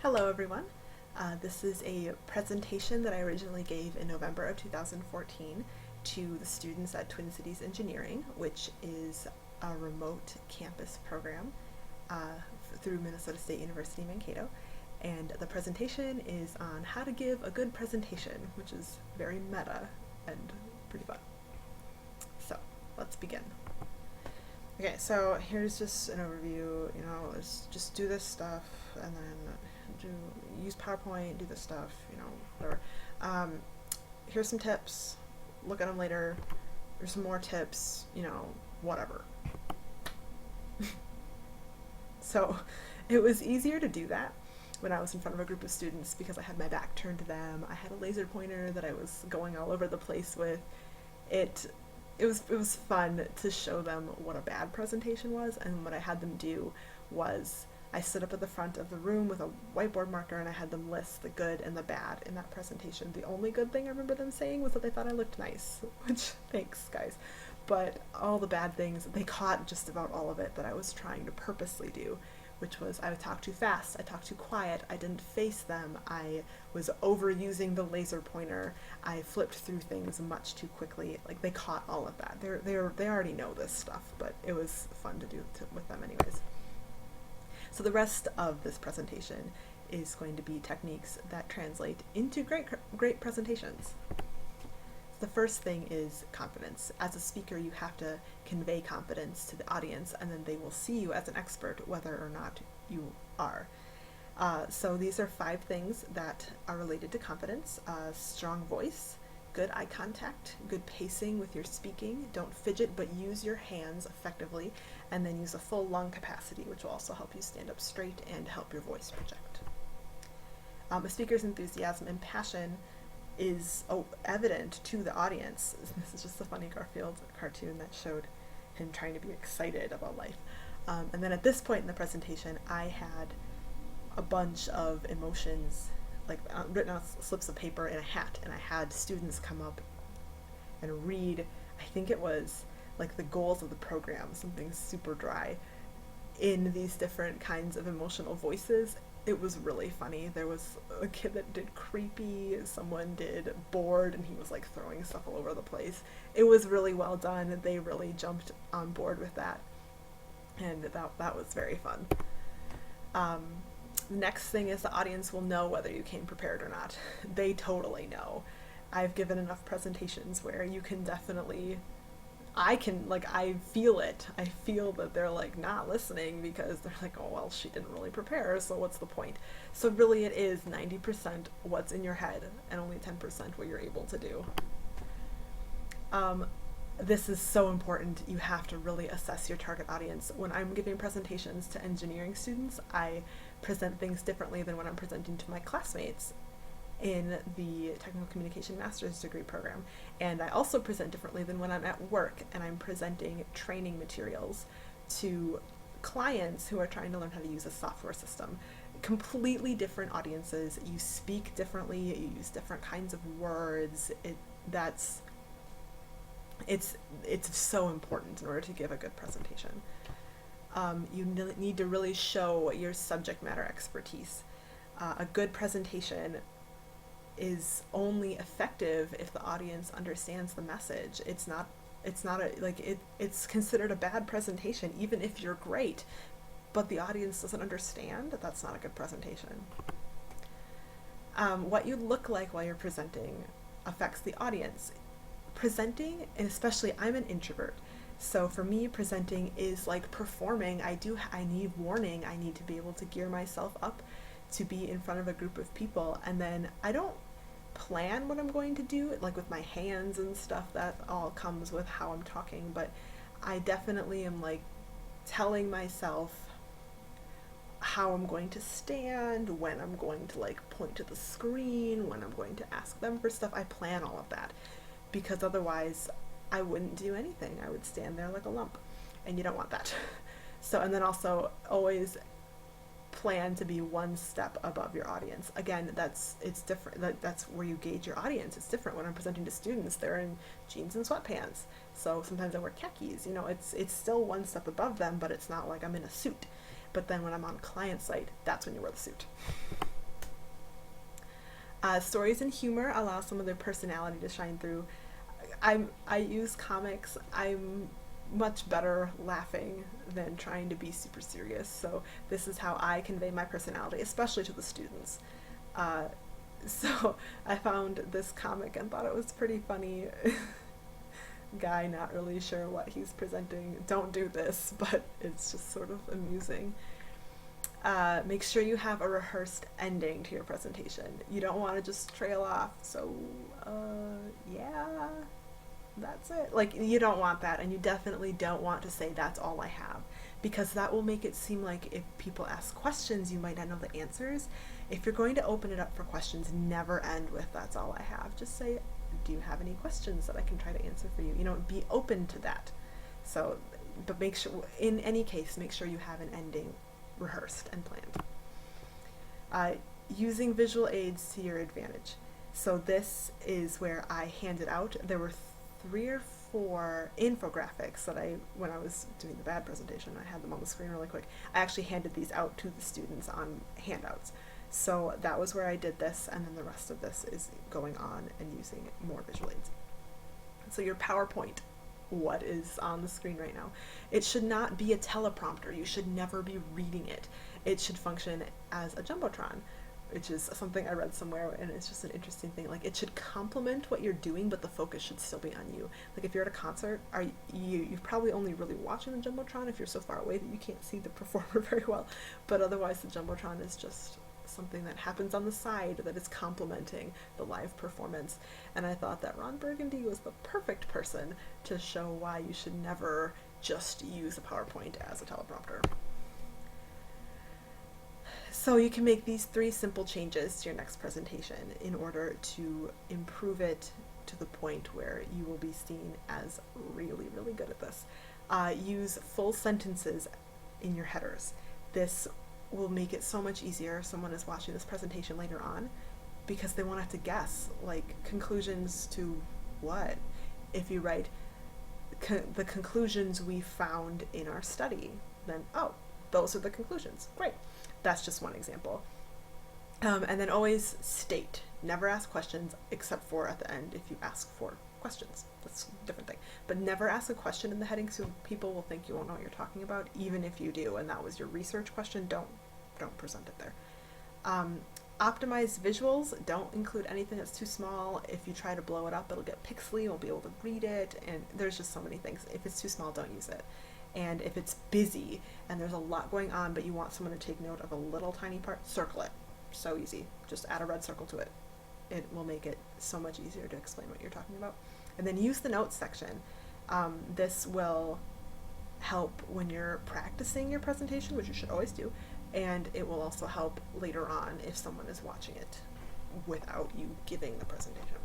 Hello everyone. This is a presentation that I originally gave in November of 2014 to the students at Twin Cities Engineering, which is a remote campus program through Minnesota State University Mankato. And the presentation is on how to give a good presentation, which is very meta and pretty fun. So let's begin. Okay, so here's just an overview. Let's just do this stuff and then use PowerPoint, do this stuff, whatever. Here's some tips, look at them later. There's some more tips, whatever. So it was easier to do that when I was in front of a group of students because I had my back turned to them. I had a laser pointer that I was going all over the place with. It was fun to show them what a bad presentation was, and what I had them do was I stood up at the front of the room with a whiteboard marker and I had them list the good and the bad in that presentation. The only good thing I remember them saying was that they thought I looked nice, which thanks guys. But all the bad things, they caught just about all of it that I was trying to purposely do, which was I would talk too fast, I talked too quiet, I didn't face them, I was overusing the laser pointer, I flipped through things much too quickly. Like, they caught all of that. They already know this stuff, but it was fun to do with them anyways. So the rest of this presentation is going to be techniques that translate into great presentations. The first thing is confidence. As a speaker, you have to convey confidence to the audience, and then they will see you as an expert whether or not you are. So these are 5 things that are related to confidence. Strong voice, good eye contact, good pacing with your speaking, don't fidget but use your hands effectively, and then use a full lung capacity, which will also help you stand up straight and help your voice project. A speaker's enthusiasm and passion is evident to the audience. This is just a funny Garfield cartoon that showed him trying to be excited about life. And then at this point in the presentation, I had a bunch of emotions written on slips of paper in a hat, and I had students come up and read, I think it was like the goals of the program, something super dry, in these different kinds of emotional voices. It was really funny. There was a kid that did creepy, someone did bored, and he was like throwing stuff all over the place. It was really well done. They really jumped on board with that, and that was very fun. Next thing is the audience will know whether you came prepared or not. They totally know. I've given enough presentations where you can definitely, I feel it. I feel that they're not listening because they're like, oh, well, she didn't really prepare, so what's the point? So really it is 90% what's in your head and only 10% what you're able to do. This is so important. You have to really assess your target audience. When I'm giving presentations to engineering students, I present things differently than when I'm presenting to my classmates in the Technical Communication Master's Degree program. And I also present differently than when I'm at work and I'm presenting training materials to clients who are trying to learn how to use a software system. Completely different audiences. You speak differently, you use different kinds of words. It's so important in order to give a good presentation. You need to really show your subject matter expertise. A good presentation is only effective if the audience understands the message. It's considered a bad presentation even if you're great, but the audience doesn't understand. That's not a good presentation. What you look like while you're presenting affects the audience. Presenting, and especially I'm an introvert, so for me presenting is like performing. I need warning. I need to be able to gear myself up to be in front of a group of people, and then I don't plan what I'm going to do, like with my hands and stuff. That all comes with how I'm talking, but I definitely am telling myself how I'm going to stand, when I'm going to point to the screen, when I'm going to ask them for stuff. I plan all of that because otherwise I wouldn't do anything. I would stand there like a lump, and you don't want that. So, and then also always plan to be one step above your audience. Again, it's different. That's where you gauge your audience. It's different when I'm presenting to students. They're in jeans and sweatpants. So sometimes I wear khakis. It's still one step above them, but it's not like I'm in a suit. But then when I'm on client site, that's when you wear the suit. Stories and humor allow some of their personality to shine through. I use comics. I'm much better laughing than trying to be super serious. So this is how I convey my personality, especially to the students. Uh, so I found this comic and thought it was pretty funny. Guy not really sure what he's presenting. Don't do this, but it's just sort of amusing. Make sure you have a rehearsed ending to your presentation. You don't want to just trail off. So, yeah, that's it. Like, you don't want that, and you definitely don't want to say that's all I have, because that will make it seem like if people ask questions, you might not know the answers. If you're going to open it up for questions, never end with that's all I have. Just say, do you have any questions that I can try to answer for you? You know, be open to that. So, but make sure, in any case, make sure you have an ending rehearsed and planned. Using visual aids to your advantage. So this is where I handed out, there were 3 or 4 infographics that when I was doing the bad presentation, I had them on the screen really quick. I actually handed these out to the students on handouts. So that was where I did this, and then the rest of this is going on and using more visual aids. So your PowerPoint, what is on the screen right now? It should not be a teleprompter. You should never be reading it. It should function as a Jumbotron, which is something I read somewhere, and it's just an interesting thing. Like, it should complement what you're doing, but the focus should still be on you. Like, if you're at a concert, you're probably only really watching the Jumbotron if you're so far away that you can't see the performer very well, but otherwise the Jumbotron is just something that happens on the side that is complementing the live performance. And I thought that Ron Burgundy was the perfect person to show why you should never just use a PowerPoint as a teleprompter. So you can make these 3 simple changes to your next presentation in order to improve it to the point where you will be seen as really, really good at this. Use full sentences in your headers. This will make it so much easier if someone is watching this presentation later on, because they won't have to guess, like, conclusions to what? If you write the conclusions we found in our study, then, oh, those are the conclusions. Great. That's just one example. And then always state. Never ask questions except for at the end if you ask for questions. That's a different thing. But never ask a question in the heading, so people will think you won't know what you're talking about, even if you do, and that was your research question. Don't present it there. Optimize visuals. Don't include anything that's too small. If you try to blow it up, it'll get pixely, you won't be able to read it, and there's just so many things. If it's too small, don't use it. And if it's busy and there's a lot going on, but you want someone to take note of a little tiny part, circle it. So easy. Just add a red circle to it. It will make it so much easier to explain what you're talking about. And then use the notes section. This will help when you're practicing your presentation, which you should always do, and it will also help later on if someone is watching it without you giving the presentation.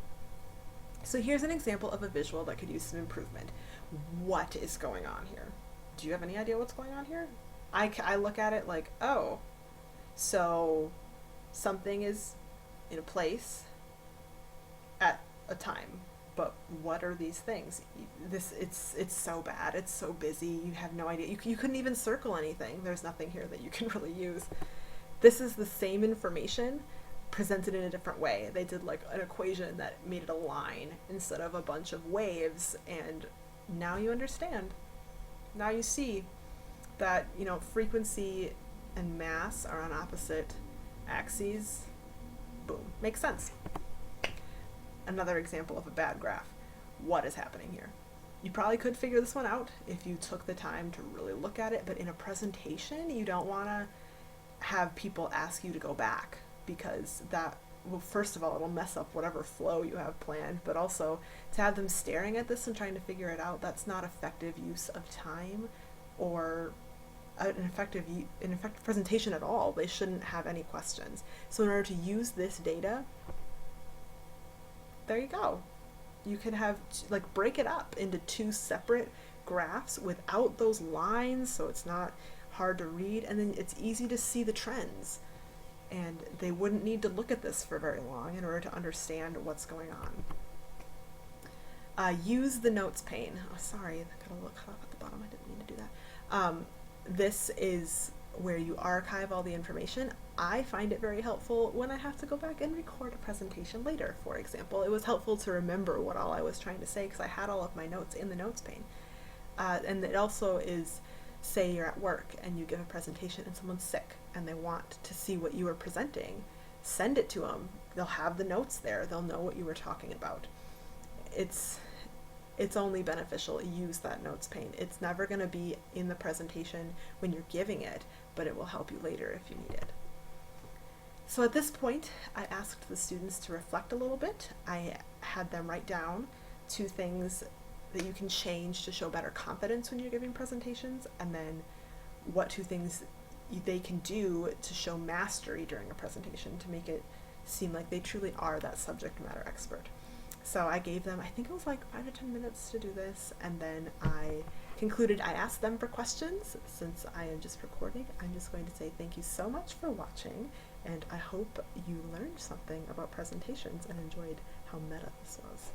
So here's an example of a visual that could use some improvement. What is going on here? Do you have any idea what's going on here? I look at it like, oh, so something is in a place at a time, but what are these things? It's so bad, it's so busy, you have no idea. You couldn't even circle anything. There's nothing here that you can really use. This is the same information presented in a different way. They did like an equation that made it a line instead of a bunch of waves, and now you understand. Now you see that, you know, frequency and mass are on opposite axes. Boom. Makes sense. Another example of a bad graph. What is happening here? You probably could figure this one out if you took the time to really look at it, but in a presentation, you don't want to have people ask you to go back, because that, well, first of all, it'll mess up whatever flow you have planned, but also to have them staring at this and trying to figure it out, that's not effective use of time or an effective presentation at all. They shouldn't have any questions. So in order to use this data, there you go. You can have, like, break it up into 2 separate graphs without those lines, so it's not hard to read, and then it's easy to see the trends. And they wouldn't need to look at this for very long in order to understand what's going on. Use the notes pane. Oh, sorry, that got a little cut off at the bottom. I didn't mean to do that. This is where you archive all the information. I find it very helpful when I have to go back and record a presentation later, for example. It was helpful to remember what all I was trying to say because I had all of my notes in the notes pane. And it also is, say you're at work and you give a presentation and someone's sick and they want to see what you were presenting, send it to them. They'll have the notes there. They'll know what you were talking about. It's only beneficial to use that notes pane. It's never going to be in the presentation when you're giving it, but it will help you later if you need it. So at this point, I asked the students to reflect a little bit. I had them write down 2 things that you can change to show better confidence when you're giving presentations, and then what 2 things they can do to show mastery during a presentation to make it seem like they truly are that subject matter expert. So I gave them, I think it was like 5 to 10 minutes to do this, and then I concluded, I asked them for questions. Since I am just recording, I'm just going to say thank you so much for watching, and I hope you learned something about presentations and enjoyed how meta this was.